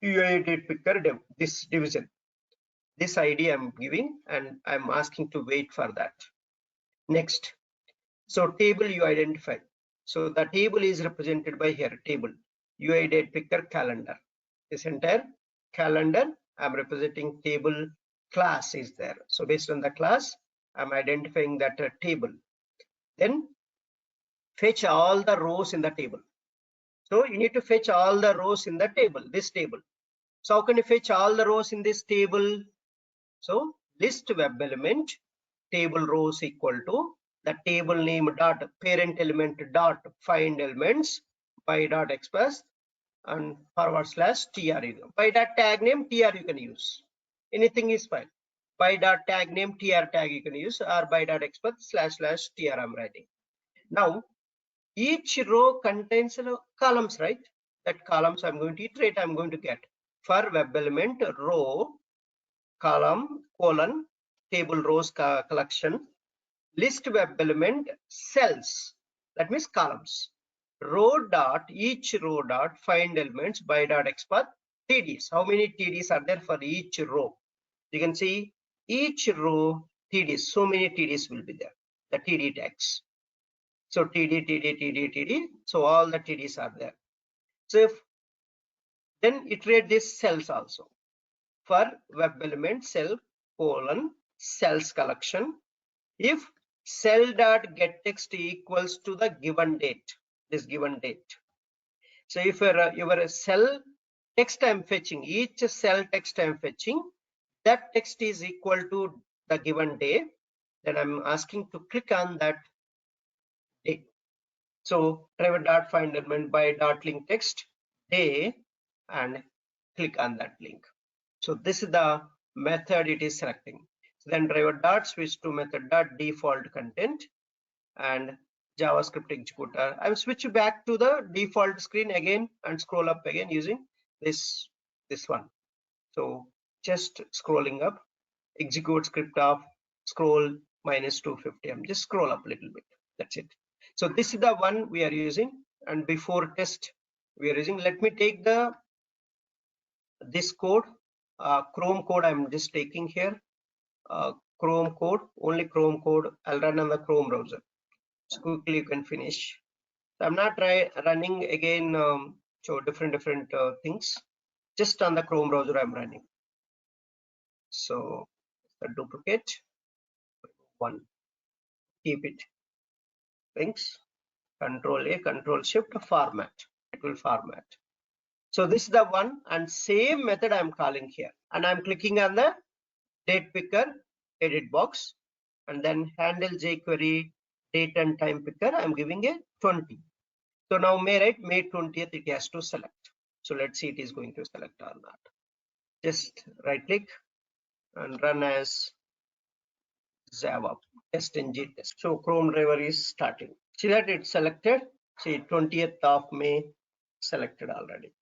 UI date picker div, this division, this ID I'm giving, and I'm asking to wait for that. Next, so table you identify. So the table is represented by here table UI date picker calendar. This entire calendar I'm representing table class is there. So based on the class, I'm identifying that table. Then fetch all the rows in the table. So you need to fetch all the rows in the table, this table. So how can you fetch all the rows in this table? So list web element table rows equal to the table name dot parent element dot find elements by dot express and /tr. By that tag name tr you can use. Anything is fine. By dot tag name tr tag you can use, or by dot express /tr I'm writing. Now each row contains columns, right? That columns I'm going to iterate, I'm going to get for web element row column colon table rows collection list web element cells, that means columns, row dot each row dot find elements by dot expert tds. How many tds are there for each row? You can see each row tds, so many tds will be there, the td tags. So td, so all the tds are there. So if then iterate this cells also for web element cell colon cells collection. If cell dot get text equals to the given date, this given date. So if your cell text I'm fetching, each cell text I'm fetching, that text is equal to the given day, then I'm asking to click on that day. So driver dot find element by dot link text day and click on that link. So this is the method it is selecting. So then driver dot switch to method dot default content and JavaScript executor. I'm switch back to the default screen again and scroll up again using this one. So just scrolling up, execute script of scroll -250. I'm just scroll up a little bit. That's it. So this is the one we are using, and before test we are using. Let me take this code, Chrome code. I'm just taking here. Chrome code, only Chrome code. I'll run on the Chrome browser. So quickly you can finish. So I'm not running again. So different things. Just on the Chrome browser I'm running. So the duplicate one. Keep it. Things. Control A, Control Shift, format. It will format. So this is the one, and same method I'm calling here, and I'm clicking on the date picker edit box, and then handle jQuery date and time picker. I'm giving a 20. So now May 20th it has to select. So let's see it is going to select or not. Just right click and run as Java test ng test. So Chrome driver is starting. See that it's selected. See 20th of May selected already.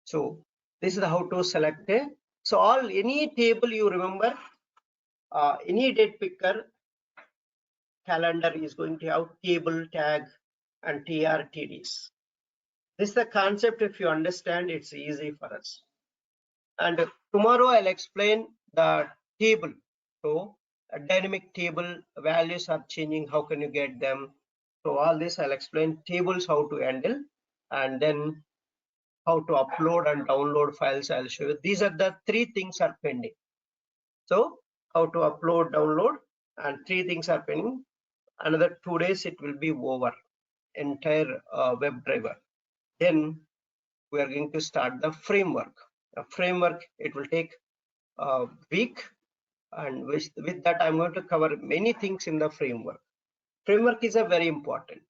So this is how to select a. So any table you remember, any date picker calendar is going to have table tag and TRTDs. This is the concept. If you understand, it's easy for us. And tomorrow I'll explain the table. So a dynamic table values are changing. How can you get them? So all this I'll explain tables how to handle, and then how to upload and download files. I'll show you. These are the 3 things are pending. So how to upload, download, and 3 things are pending. Another 2 days it will be over. Entire WebDriver. Then we are going to start the framework. The framework, it will take a week, and with that I'm going to cover many things in the framework. Framework is a very important.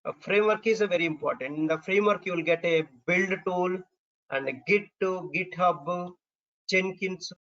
A framework is a very important. In the framework you will get a build tool and a Git to GitHub, Jenkins